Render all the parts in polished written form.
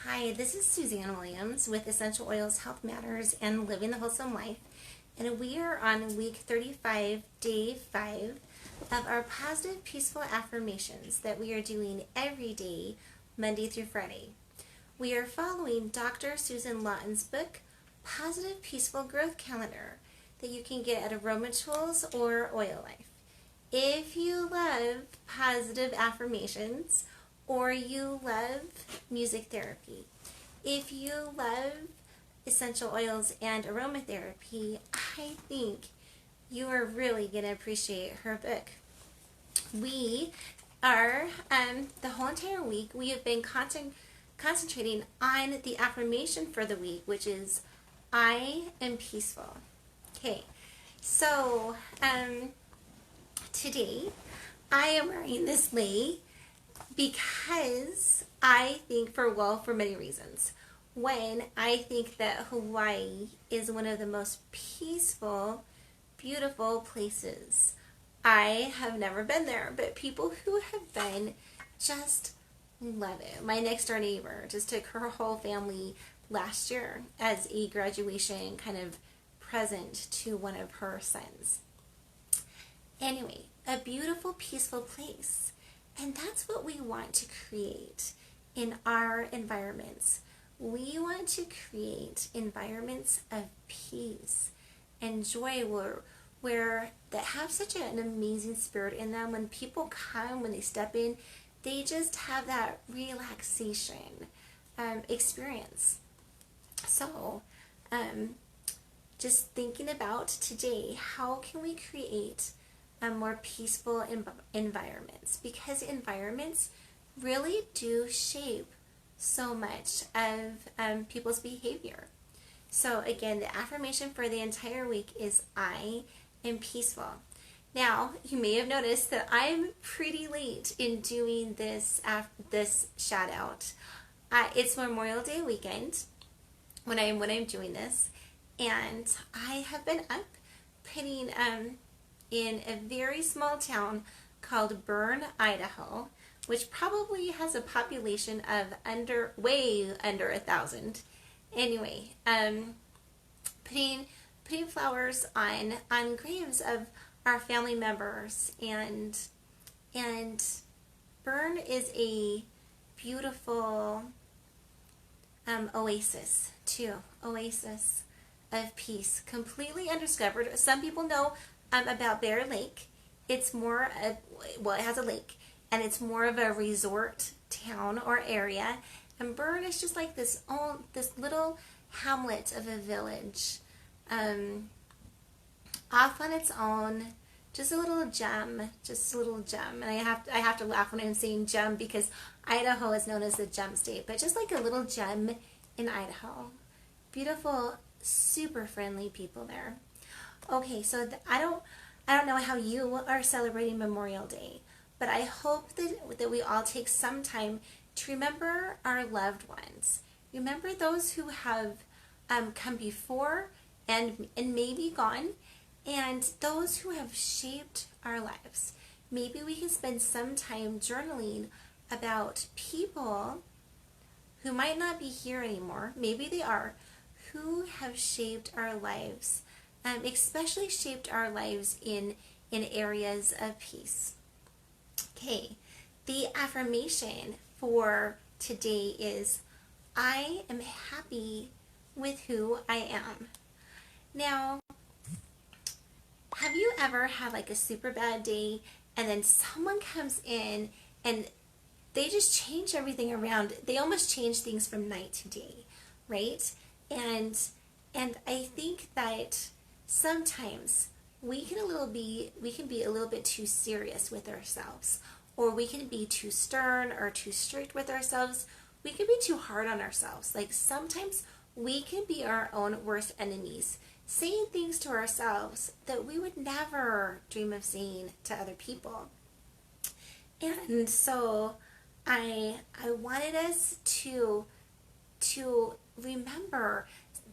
Hi, this is Suzanne Williams with Essential Oils Health Matters and Living the Wholesome Life. And we are on week 35, day 5 of our positive, peaceful affirmations that we are doing every day, Monday through Friday. We are following Dr. Susan Lawton's book, Positive Peaceful Growth Calendar, that you can get at Aroma Tools or Oil Life. If you love positive affirmations, or you love music therapy, if you love essential oils and aromatherapy, I think you are really going to appreciate her book. We are, the whole entire week, we have been concentrating on the affirmation for the week, which is, I am peaceful. Okay, so today I am wearing this lei because I think for many reasons. When I think that Hawaii is one of the most peaceful, beautiful places. I have never been there, but people who have been just love it. My next door neighbor just took her whole family last year as a graduation kind of present to one of her sons. Anyway, a beautiful, peaceful place. And that's what we want to create in our environments. We want to create environments of peace and joy where that have such an amazing spirit in them. When people come, when they step in, they just have that relaxation experience. So, just thinking about today, how can we create more peaceful environments, because environments really do shape so much of people's behavior. So again, the affirmation for the entire week is I am peaceful. Now, you may have noticed that I'm pretty late in doing this shout out. It's Memorial Day weekend when I'm doing this, and I have been up putting in a very small town called Bern, Idaho, which probably has a population of way under 1,000. Anyway, putting flowers on graves of our family members, and Bern is a beautiful oasis too, oasis of peace, completely undiscovered. Some people know about Bear Lake. It's more of, it has a lake, and it's more of a resort town or area. And Bern is just like this little hamlet of a village, off on its own, just a little gem. And I have to laugh when I'm saying gem, because Idaho is known as the gem state, but just like a little gem in Idaho. Beautiful, super friendly people there. Okay, so I don't know how you are celebrating Memorial Day, but I hope that we all take some time to remember our loved ones. Remember those who have come before and maybe gone, and those who have shaped our lives. Maybe we can spend some time journaling about people who might not be here anymore, maybe they are, who have shaped our lives, especially shaped our lives in areas of peace. Okay, the affirmation for today is, I am happy with who I am. Now, have you ever had like a super bad day, and then someone comes in and they just change everything around? They almost change things from night to day, right? And I think that sometimes we can be a little bit too serious with ourselves, or we can be too stern or too strict with ourselves. We can be too hard on ourselves. Like sometimes we can be our own worst enemies, saying things to ourselves that we would never dream of saying to other people. And so I wanted us to remember,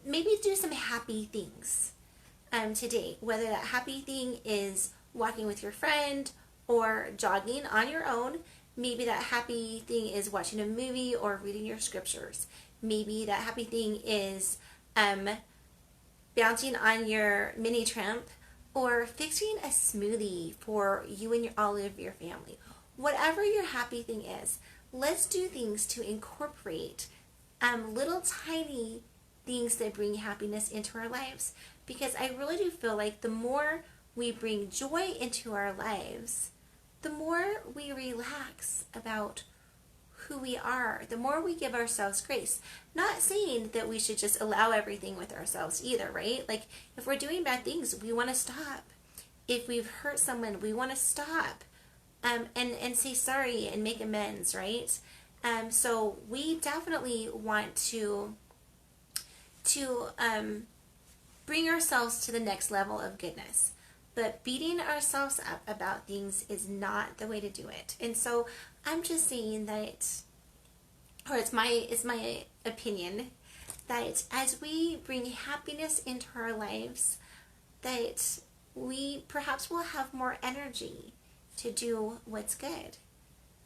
maybe do some happy things today, whether that happy thing is walking with your friend or jogging on your own. Maybe that happy thing is watching a movie or reading your scriptures. Maybe that happy thing is bouncing on your mini tramp or fixing a smoothie for you and all of your family. Whatever your happy thing is, let's do things to incorporate little tiny things that bring happiness into our lives, because I really do feel like the more we bring joy into our lives, the more we relax about who we are, the more we give ourselves grace. Not saying that we should just allow everything with ourselves either, right? Like if we're doing bad things, we want to stop. If we've hurt someone, we want to stop and say sorry and make amends, right? So we definitely want to bring ourselves to the next level of goodness. But beating ourselves up about things is not the way to do it. And so I'm just saying that, or it's my opinion, that as we bring happiness into our lives, that we perhaps will have more energy to do what's good,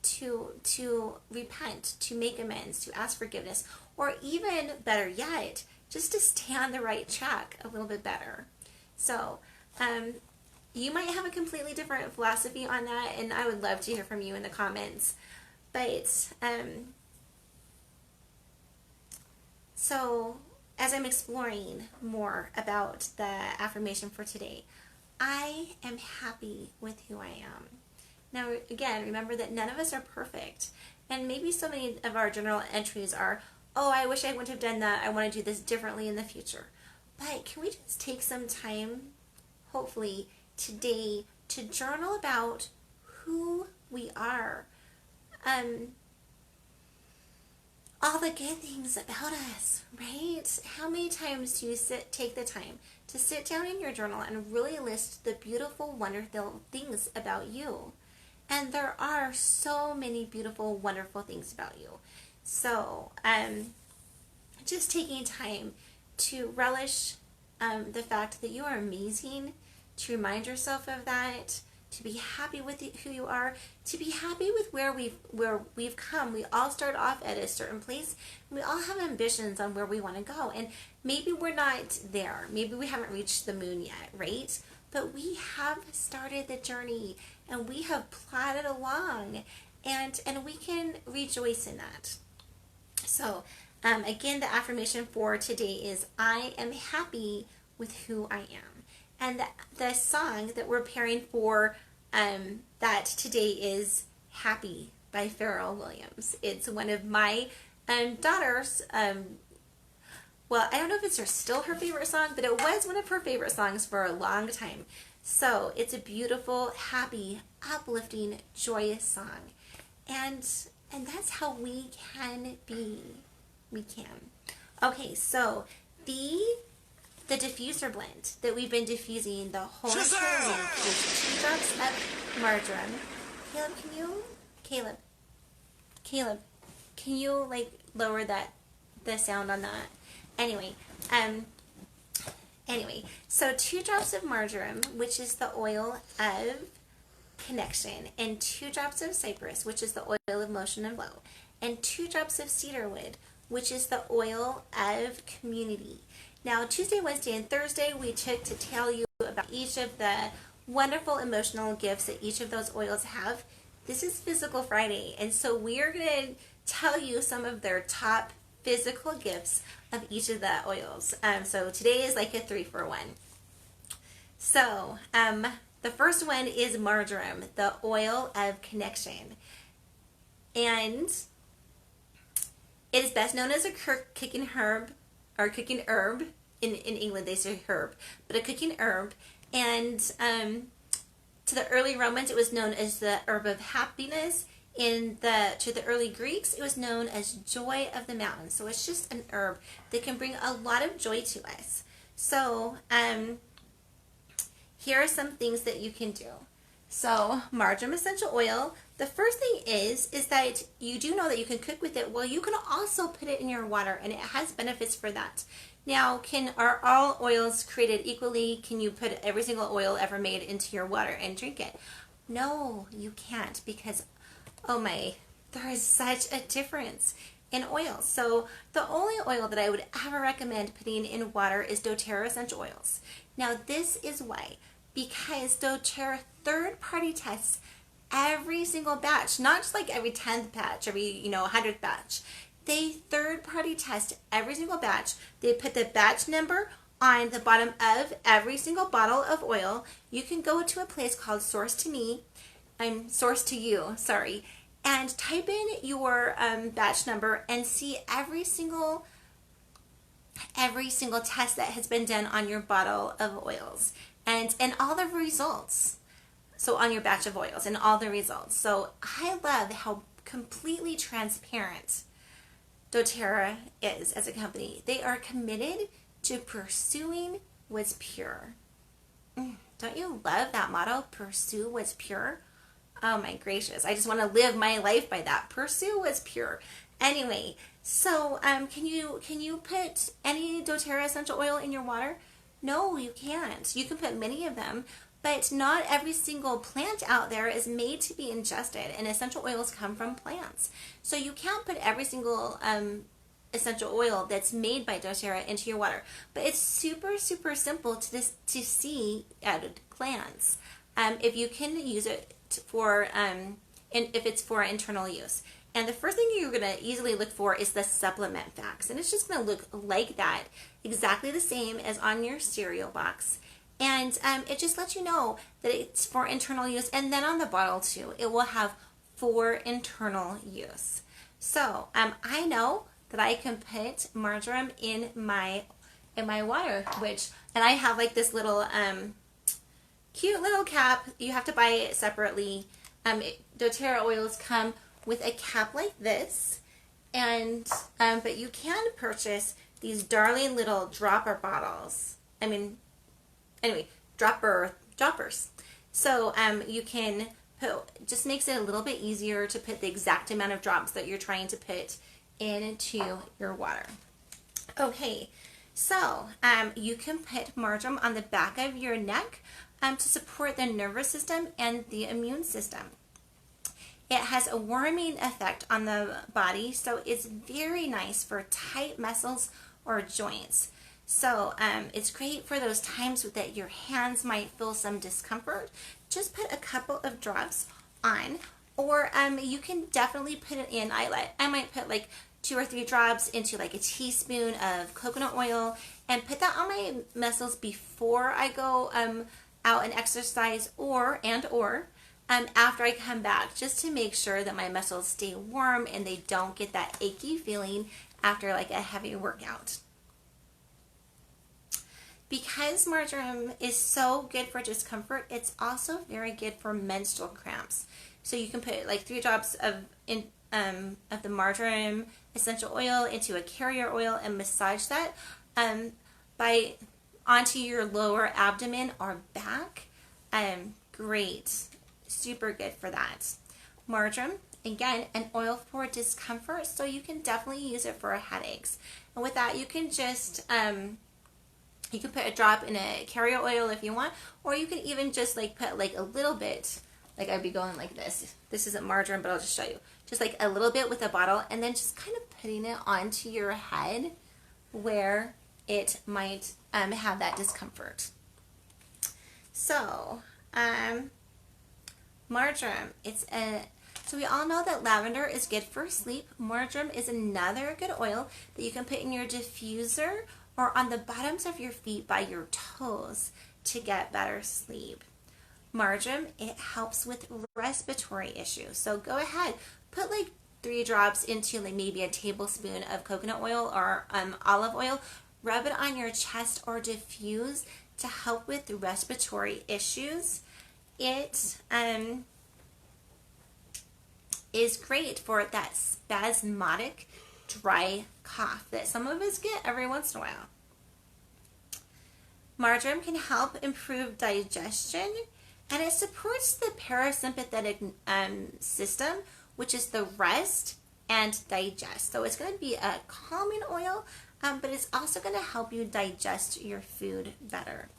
to repent, to make amends, to ask forgiveness, or even better yet, just to stay on the right track a little bit better. So, you might have a completely different philosophy on that, and I would love to hear from you in the comments. But, so as I'm exploring more about the affirmation for today, I am happy with who I am. Now, again, remember that none of us are perfect. And maybe so many of our journal entries are, oh, I wish I wouldn't have done that. I want to do this differently in the future. But can we just take some time, hopefully, today to journal about who we are? All the good things about us, right? How many times do you take the time to sit down in your journal and really list the beautiful, wonderful things about you? And there are so many beautiful, wonderful things about you. So, just taking time to relish the fact that you are amazing, to remind yourself of that, to be happy with who you are, to be happy with where we've come. We all start off at a certain place, and we all have ambitions on where we want to go. And maybe we're not there. Maybe we haven't reached the moon yet, right? But we have started the journey, and we have plodded along, and we can rejoice in that. So, again, the affirmation for today is, I am happy with who I am. And the song that we're pairing for that today is Happy by Pharrell Williams. It's one of my daughter's, well, I don't know if it's still her favorite song, but it was one of her favorite songs for a long time. So it's a beautiful, happy, uplifting, joyous song. And that's how we can be. We can. Okay, so the diffuser blend that we've been diffusing the whole entire week is 2 drops of marjoram. Caleb, can you like lower the sound on that? Anyway, so 2 drops of marjoram, which is the oil of connection, and 2 drops of cypress, which is the oil of motion and flow, and 2 drops of cedarwood, which is the oil of community. Now, Tuesday, Wednesday, and Thursday, we took to tell you about each of the wonderful emotional gifts that each of those oils have. This is Physical Friday, and so we're going to tell you some of their top physical gifts of each of the oils. So today is like a 3-for-1. So, the first one is marjoram, the oil of connection. And it is best known as a cooking herb, or cooking herb. In England they say herb, but a cooking herb. And to the early Romans it was known as the herb of happiness. To the early Greeks it was known as joy of the mountains. So it's just an herb that can bring a lot of joy to us. So here are some things that you can do. So marjoram essential oil, the first thing is that you do know that you can cook with it. Well, you can also put it in your water, and it has benefits for that. Now, are all oils created equally? Can you put every single oil ever made into your water and drink it? No, you can't, because Oh my, there is such a difference in oil. So the only oil that I would ever recommend putting in water is doTERRA essential oils. Now this is why, because doTERRA third-party tests every single batch, not just like every 10th batch, every 100th batch. They third-party test every single batch. They put the batch number on the bottom of every single bottle of oil. You can go to a place called Source to Me, Source to You, sorry, and type in your batch number and see every single test that has been done on your bottle of oils and all the results. So on your batch of oils and all the results. So I love how completely transparent doTERRA is as a company. They are committed to pursuing what's pure. Don't you love that motto? Pursue what's pure. Oh my gracious. I just want to live my life by that. Pursue what's pure. Anyway, so can you put any doTERRA essential oil in your water? No, you can't. You can put many of them, but not every single plant out there is made to be ingested, and essential oils come from plants. So you can't put every single essential oil that's made by doTERRA into your water. But it's super, super simple to see at a glance if you can use it for, if it's for internal use. And the first thing you're going to easily look for is the supplement facts. And it's just going to look like that, exactly the same as on your cereal box. And it just lets you know that it's for internal use. And then on the bottle too, it will have for internal use. So I know that I can put marjoram in my water, and I have like this little cute little cap. You have to buy it separately. doTERRA oils come with a cap like this, and but you can purchase these darling little dropper bottles. Anyway, droppers. So you can put, just makes it a little bit easier to put the exact amount of drops that you're trying to put into your water. Okay, so you can put marjoram on the back of your neck to support the nervous system and the immune system. It has a warming effect on the body, so it's very nice for tight muscles or joints. So it's great for those times that your hands might feel some discomfort. Just put a couple of drops on, or you can definitely put it in. I might put like 2 or 3 drops into like a teaspoon of coconut oil and put that on my muscles before I go out and exercise, or after I come back, just to make sure that my muscles stay warm and they don't get that achy feeling after like a heavy workout. Because marjoram is so good for discomfort, it's also very good for menstrual cramps. So you can put like 3 drops of the marjoram essential oil into a carrier oil and massage that onto your lower abdomen or back. Great, super good for that. Marjoram, again, an oil for discomfort, so you can definitely use it for headaches. And with that, you can just you can put a drop in a carrier oil if you want, or you can even just like put like a little bit, like I'd be going like this. This isn't marjoram, but I'll just show you. Just like a little bit with a bottle, and then just kind of putting it onto your head where it might have that discomfort. So, marjoram, so we all know that lavender is good for sleep. Marjoram is another good oil that you can put in your diffuser or on the bottoms of your feet by your toes to get better sleep. Marjoram, it helps with respiratory issues. So go ahead, put like 3 drops into like maybe a tablespoon of coconut oil or olive oil. Rub it on your chest or diffuse to help with the respiratory issues. It is great for that spasmodic dry cough that some of us get every once in a while. Marjoram can help improve digestion, and it supports the parasympathetic system, which is the rest and digest. So it's going to be a calming oil, but it's also going to help you digest your food better.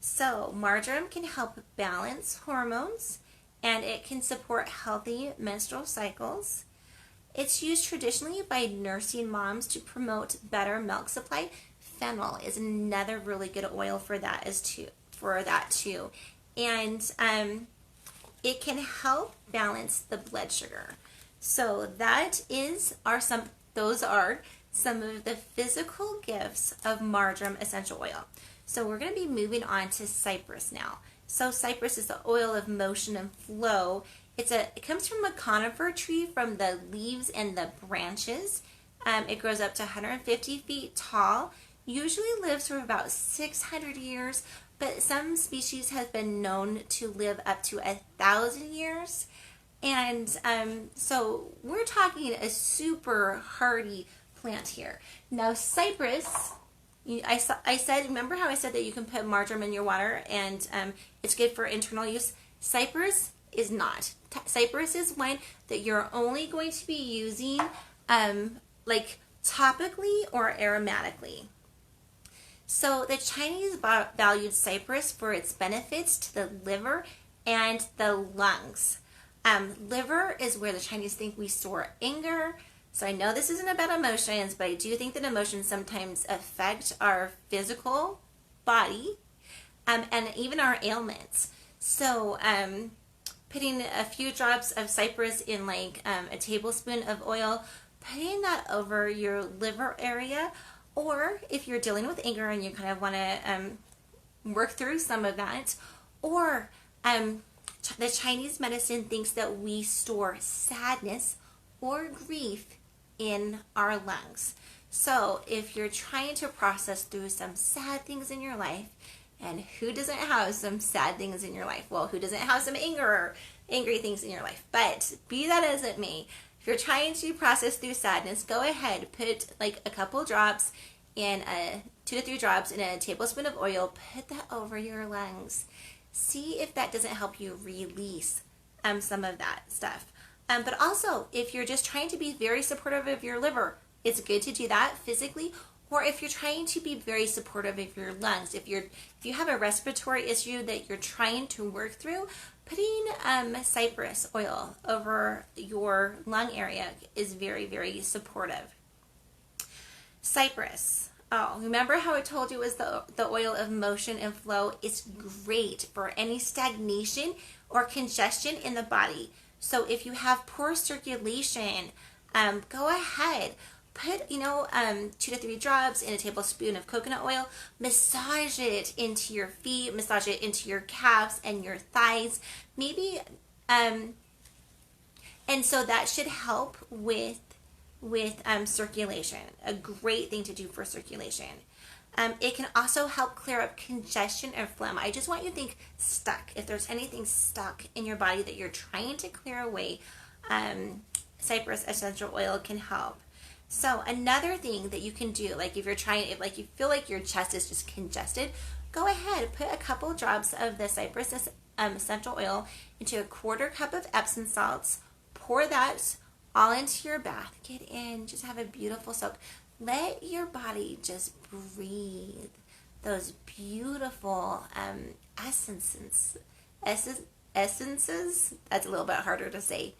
So marjoram can help balance hormones and it can support healthy menstrual cycles. It's used traditionally by nursing moms to promote better milk supply. Fennel is another really good oil for that too. And it can help balance the blood sugar. So those are some of the physical gifts of marjoram essential oil. So we're going to be moving on to cypress now. So cypress is the oil of motion and flow. It comes from a conifer tree, from the leaves and the branches. It grows up to 150 feet tall. Usually lives for about 600 years, but some species have been known to live up to 1,000 years. And so we're talking a super hardy plant here. Now cypress, I said, remember how I said that you can put marjoram in your water and it's good for internal use? Cypress is not. Cypress is one that you're only going to be using like topically or aromatically. So the Chinese valued cypress for its benefits to the liver and the lungs. Liver is where the Chinese think we store anger. So I know this isn't about emotions, but I do think that emotions sometimes affect our physical body and even our ailments. So putting a few drops of cypress in like a tablespoon of oil, putting that over your liver area, or if you're dealing with anger and you kind of want to work through some of that, or the Chinese medicine thinks that we store sadness or grief in our lungs. So if you're trying to process through some sad things in your life, and who doesn't have some sad things in your life? Well, who doesn't have some angry things in your life? But be that as it may, if you're trying to process through sadness, go ahead, put like a couple drops in 2 to 3 drops in a tablespoon of oil, put that over your lungs. See if that doesn't help you release some of that stuff. But also, if you're just trying to be very supportive of your liver, it's good to do that physically. Or if you're trying to be very supportive of your lungs, if you have a respiratory issue that you're trying to work through, putting cypress oil over your lung area is very, very supportive. Cypress. Oh, remember how I told you it was the oil of motion and flow? It's great for any stagnation or congestion in the body. So if you have poor circulation, go ahead. Put, 2 to 3 drops in a tablespoon of coconut oil. Massage it into your feet. Massage it into your calves and your thighs. Maybe, and so that should help with circulation. A great thing to do for circulation. It can also help clear up congestion and phlegm. I just want you to think stuck. If there's anything stuck in your body that you're trying to clear away, cypress essential oil can help. So another thing that you can do, like if you feel like your chest is just congested, go ahead, put a couple drops of the cypress essential oil into a 1/4 cup of Epsom salts. Pour that all into your bath. Get in, just have a beautiful soak. Let your body just breathe those beautiful essences. That's a little bit harder to say.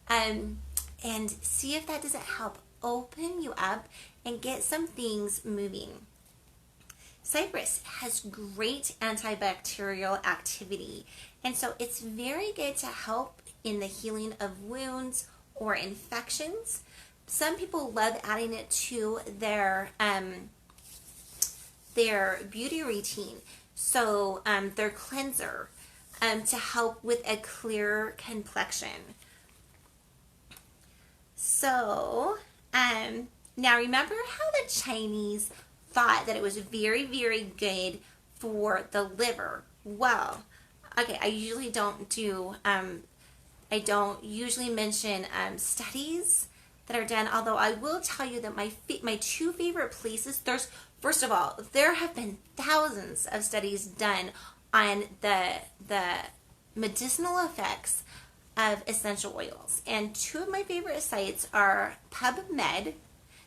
And see if that doesn't help open you up and get some things moving. Cypress has great antibacterial activity, and so it's very good to help in the healing of wounds or infections. Some people love adding it to their beauty routine, so their cleanser, to help with a clear complexion. So now remember how the Chinese thought that it was very, very good for the liver? Well, okay, I usually don't usually mention studies that are done, although I will tell you that my 2 favorite places, first of all, there have been thousands of studies done on the medicinal effects of essential oils, and 2 of my favorite sites are PubMed.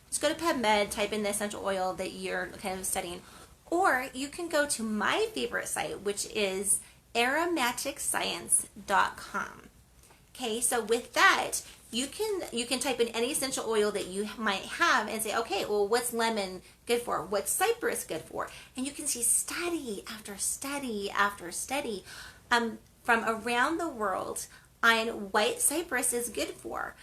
Just go to PubMed, type in the essential oil that you're kind of studying, or you can go to my favorite site, which is aromaticscience.com. Okay, so with that, you can type in any essential oil that you might have and say, okay, well, what's lemon good for? What's cypress good for? And you can see study after study after study from around the world on what cypress is good for.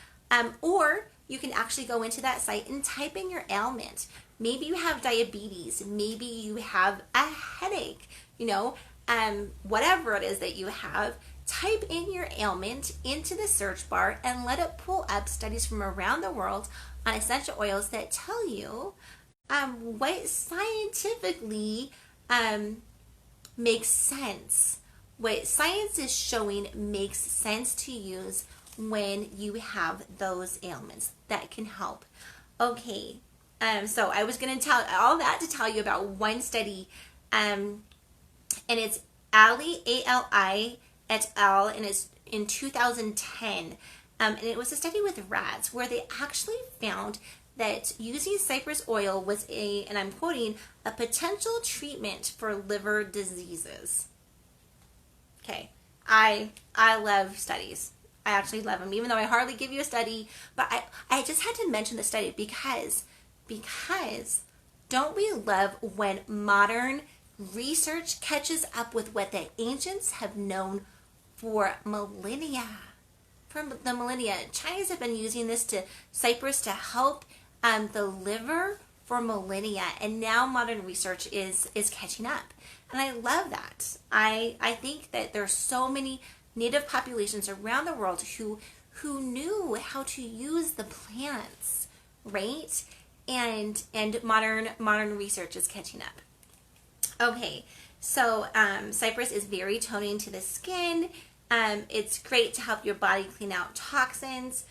Or you can actually go into that site and type in your ailment. Maybe you have diabetes. Maybe you have a headache, whatever it is that you have. Type in your ailment into the search bar and let it pull up studies from around the world on essential oils that tell you what scientifically makes sense. What science is showing makes sense to use when you have those ailments that can help. Okay, so I was going to tell all that to tell you about one study, and it's Ali, A-L-I, et al., and it's in 2010, and it was a study with rats where they actually found that using cypress oil was and I'm quoting, a potential treatment for liver diseases. Okay, I love studies. I actually love them, even though I hardly give you a study, but I just had to mention the study because don't we love when modern research catches up with what the ancients have known for millennia. For the millennia, Chinese have been using this cypress to help the liver for millennia, and now modern research is catching up, and I love that. I think that there's so many native populations around the world who knew how to use the plants, right? And modern research is catching up. Okay, so cypress is very toning to the skin. It's great to help your body clean out toxins.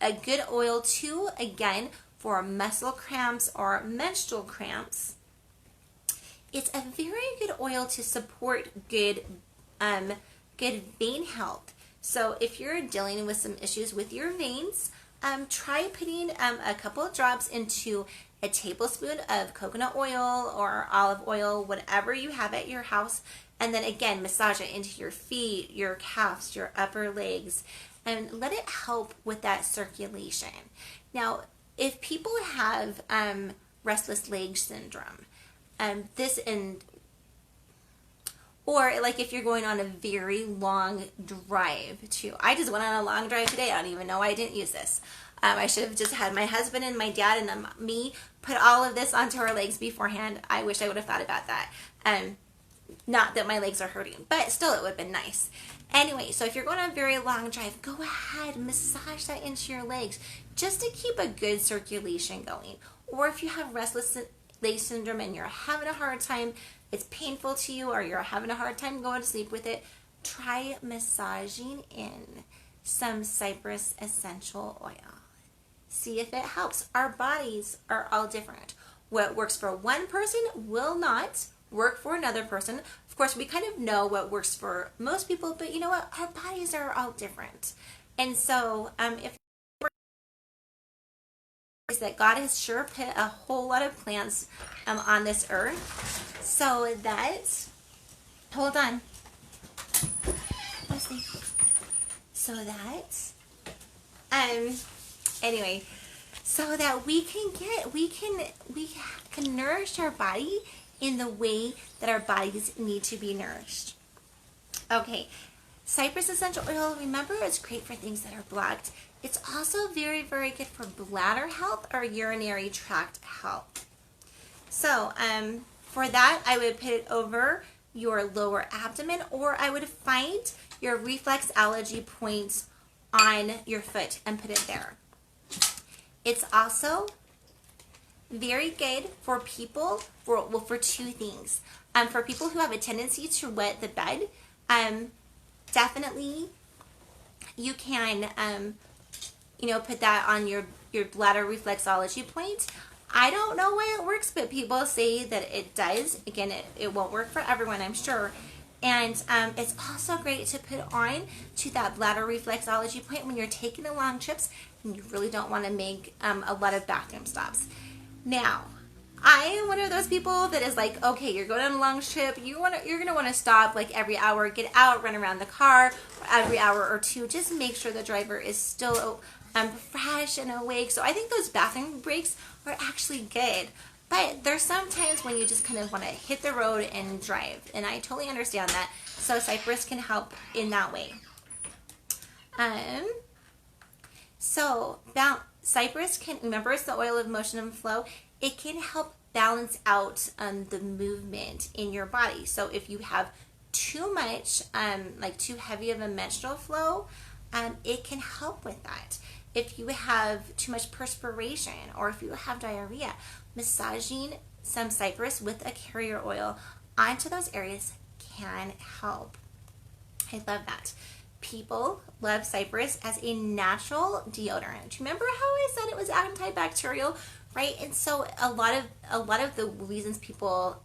A good oil too, again, for muscle cramps or menstrual cramps. It's a very good oil to support good vein health. So if you're dealing with some issues with your veins, try putting a couple of drops into a tablespoon of coconut oil or olive oil, whatever you have at your house, and then again massage it into your feet, your calves, your upper legs, and let it help with that circulation. Now, if people have restless leg syndrome, or like if you're going on a very long drive too. I just went on a long drive today. I don't even know I didn't use this. I should have just had my husband and my dad and me put all of this onto our legs beforehand. I wish I would have thought about that. Not that my legs are hurting, but still it would have been nice. Anyway, so if you're going on a very long drive, go ahead, massage that into your legs just to keep a good circulation going. Or if you have restless leg syndrome and you're having a hard time, it's painful to you, or you're having a hard time going to sleep with it, try massaging in some cypress essential oil. See if it helps. Our bodies are all different. What works for one person will not work for another person. Of course, we kind of know what works for most people, but you know what? Our bodies are all different. And so if is that God has sure put a whole lot of plants on this earth so that, hold on, so that, anyway, so that we can nourish our body in the way that our bodies need to be nourished. Okay, cypress essential oil, remember, it's great for things that are blocked. It's also very, very good for bladder health or urinary tract health. So for that, I would put it over your lower abdomen, or I would find your reflexology points on your foot and put it there. It's also very good for people, for two things. For people who have a tendency to wet the bed, definitely you can put that on your bladder reflexology point. I don't know why it works, but people say that it does. Again, it won't work for everyone, I'm sure. And it's also great to put on to that bladder reflexology point when you're taking the long trips and you really don't want to make a lot of bathroom stops. Now, I am one of those people that is like, okay, you're going on a long trip. You're gonna want to stop like every hour, get out, run around the car every hour or two. Just make sure the driver is still fresh and awake. So I think those bathroom breaks are actually good. But there's some times when you just kind of want to hit the road and drive, and I totally understand that. So Cypress can help in that way. Cypress can, remember, it's the oil of motion and flow. It can help balance out the movement in your body. So if you have too much, like too heavy of a menstrual flow, it can help with that. If you have too much perspiration or if you have diarrhea, massaging some cypress with a carrier oil onto those areas can help. I love that. People love cypress as a natural deodorant. Remember how I said it was antibacterial, right? And so a lot of the reasons people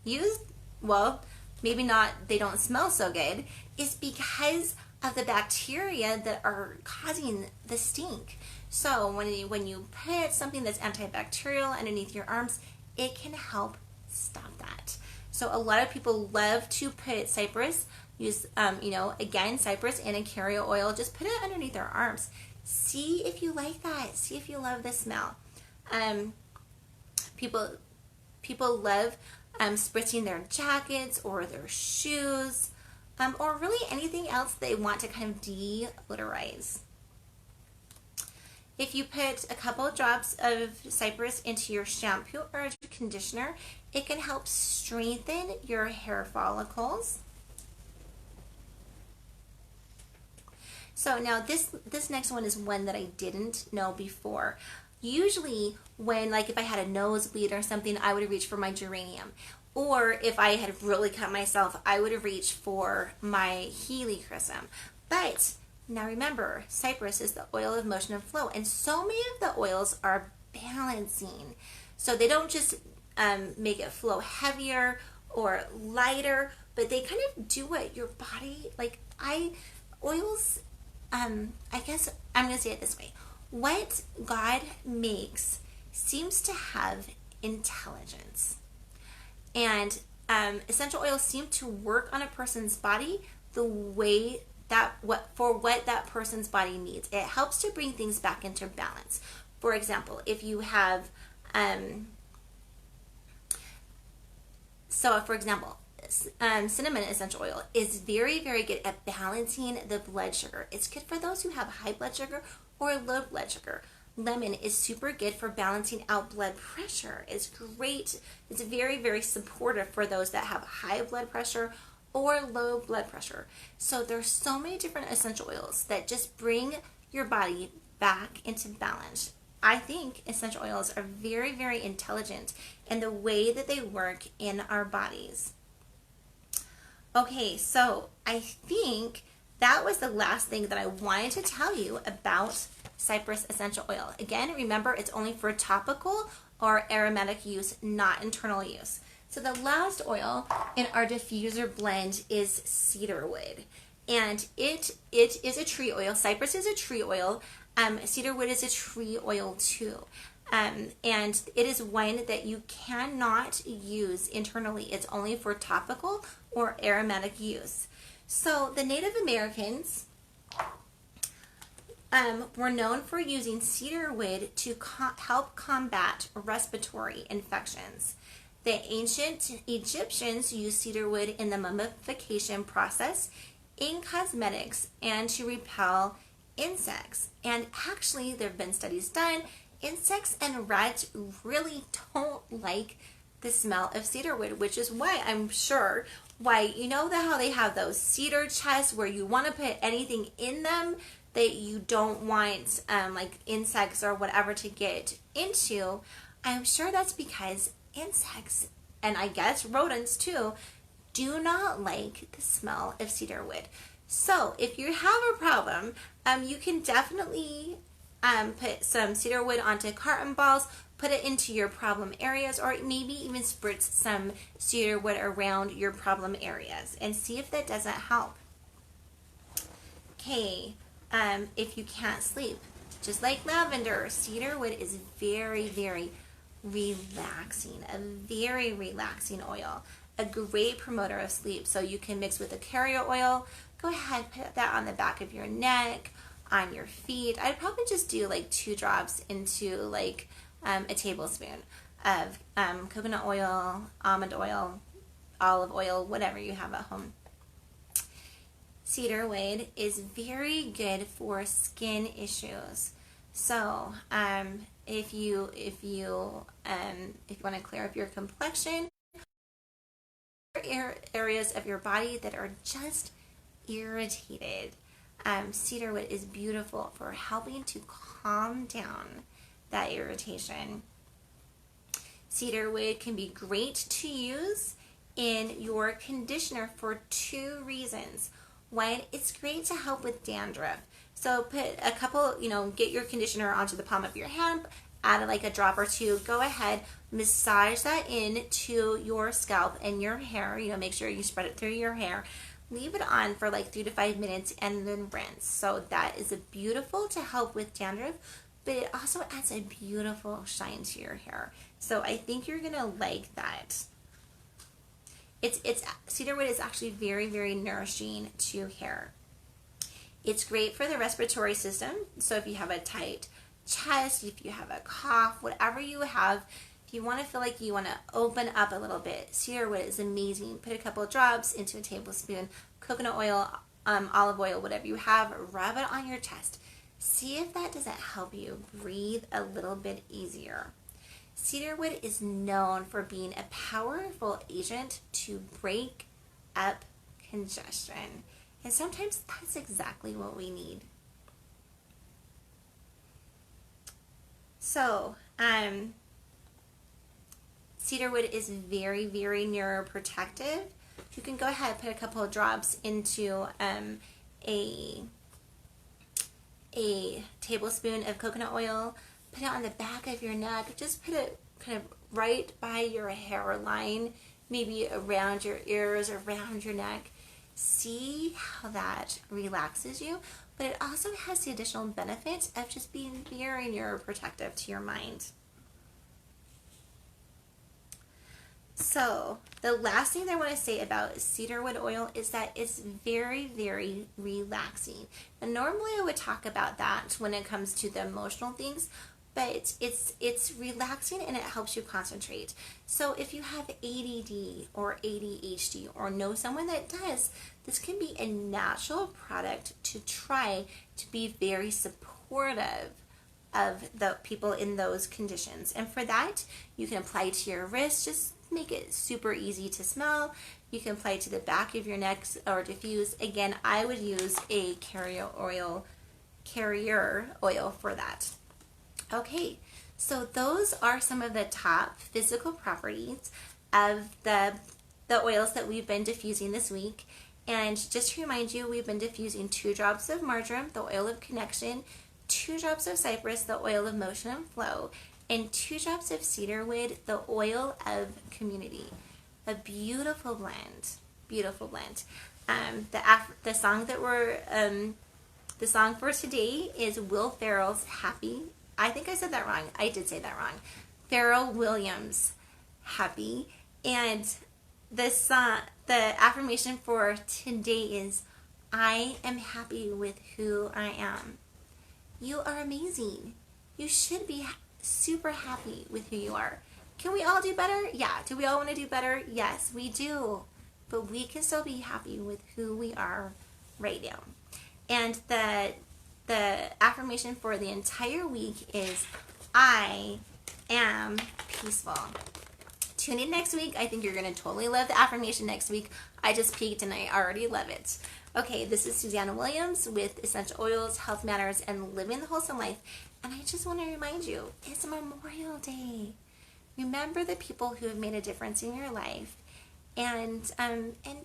use, well, maybe not, they don't smell so good, is because of the bacteria that are causing the stink. So when you put something that's antibacterial underneath your arms, it can help stop that. So a lot of people love to put cypress, use, again, cypress and a carrier oil. Just put it underneath their arms. See if you like that. See if you love the smell. People love spritzing their jackets or their shoes, or really anything else they want to kind of deodorize. If you put a couple of drops of cypress into your shampoo or conditioner, it can help strengthen your hair follicles. So now this next one is one that I didn't know before. Usually when, like, if I had a nosebleed or something, I would reach for my geranium. Or if I had really cut myself, I would have reached for my helichrysum. But now remember, cypress is the oil of motion and flow, and so many of the oils are balancing. So they don't just make it flow heavier or lighter, but they kind of do what your body, oils, I guess I'm going to say it this way. What God makes seems to have intelligence. And essential oils seem to work on a person's body the way what that person's body needs. It helps to bring things back into balance. For example, if you have, cinnamon essential oil is very, very good at balancing the blood sugar. It's good for those who have high blood sugar or low blood sugar. Lemon is super good for balancing out blood pressure. It's great. It's very, very supportive for those that have high blood pressure or low blood pressure. So there's so many different essential oils that just bring your body back into balance. I think essential oils are very, very intelligent in the way that they work in our bodies. Okay, so I think that was the last thing that I wanted to tell you about cypress essential oil. Again, remember, it's only for topical or aromatic use, not internal use. So the last oil in our diffuser blend is cedarwood. And it is a tree oil. Cypress is a tree oil. Cedarwood is a tree oil too. And it is one that you cannot use internally. It's only for topical or aromatic use. So the Native Americans were known for using cedarwood to help combat respiratory infections. The ancient Egyptians used cedarwood in the mummification process, in cosmetics, and to repel insects. And actually, there have been studies done. Insects and rats really don't like the smell of cedarwood, which is why I'm sure how they have those cedar chests where you want to put anything in them that you don't want like insects or whatever to get into. I'm sure that's because insects, and I guess rodents too, do not like the smell of cedarwood. So if you have a problem, you can definitely put some cedarwood onto cotton balls, put it into your problem areas, or maybe even spritz some cedarwood around your problem areas and see if that doesn't help. Okay, if you can't sleep, just like lavender, cedarwood is very, very relaxing, a very relaxing oil, a great promoter of sleep. So you can mix with a carrier oil. Go ahead, put that on the back of your neck, on your feet. I'd probably just do like 2 drops into like a tablespoon of coconut oil, almond oil, olive oil, whatever you have at home. Cedarwood is very good for skin issues. So if you want to clear up your complexion, areas of your body that are just irritated, cedarwood is beautiful for helping to calm down that irritation. Cedarwood can be great to use in your conditioner for 2 reasons. One, it's great to help with dandruff. So put a couple, get your conditioner onto the palm of your hand, add like a drop or 2, go ahead, massage that into your scalp and your hair, make sure you spread it through your hair. Leave it on for like 3 to 5 minutes and then rinse. So that is beautiful to help with dandruff, but it also adds a beautiful shine to your hair. So I think you're gonna like that. Cedarwood is actually very, very nourishing to hair. It's great for the respiratory system. So if you have a tight chest, if you have a cough, whatever you have, if you want to feel like you want to open up a little bit, cedarwood is amazing. Put a couple of drops into a tablespoon, coconut oil, olive oil, whatever you have, rub it on your chest. See if that doesn't help you breathe a little bit easier. Cedarwood is known for being a powerful agent to break up congestion. And sometimes that's exactly what we need. So, cedarwood is very, very neuroprotective. You can go ahead and put a couple of drops into a tablespoon of coconut oil. Put it on the back of your neck. Just put it kind of right by your hairline, maybe around your ears, around your neck. See how that relaxes you, but it also has the additional benefit of just being very neuroprotective to your mind. So the last thing I want to say about cedarwood oil is that it's very, very relaxing. And normally I would talk about that when it comes to the emotional things, but it's relaxing and it helps you concentrate. So if you have ADD or ADHD or know someone that does, this can be a natural product to try to be very supportive of the people in those conditions. And for that, you can apply to your wrist, just make it super easy to smell. You can apply it to the back of your neck or diffuse. Again, I would use a carrier oil for that. Okay, so those are some of the top physical properties of the oils that we've been diffusing this week. And just to remind you, we've been diffusing 2 drops of marjoram, the oil of connection, 2 drops of cypress, the oil of motion and flow, and 2 drops of cedarwood, the oil of community. A beautiful blend, beautiful blend. The song for today is Will Ferrell's Happy. I think I said that wrong. I did say that wrong. Pharrell Williams, Happy. And the affirmation for today is, I am happy with who I am. You are amazing. You should be super happy with who you are. Can we all do better? Yeah. Do we all want to do better? Yes, we do. But we can still be happy with who we are right now. And the affirmation for the entire week is, I am peaceful. Tune in next week. I think you're going to totally love the affirmation next week. I just peeked and I already love it. Okay, this is Susanna Williams with Essential Oils, Health Matters, and Living the Wholesome Life. And I just want to remind you, it's Memorial Day. Remember the people who have made a difference in your life, and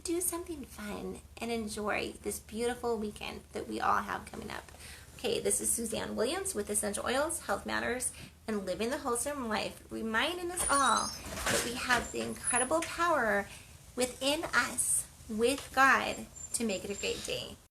do something fun and enjoy this beautiful weekend that we all have coming up. Okay, this is Suzanne Williams with Essential Oils, Health Matters, and Living the Wholesome Life, reminding us all that we have the incredible power within us, with God, to make it a great day.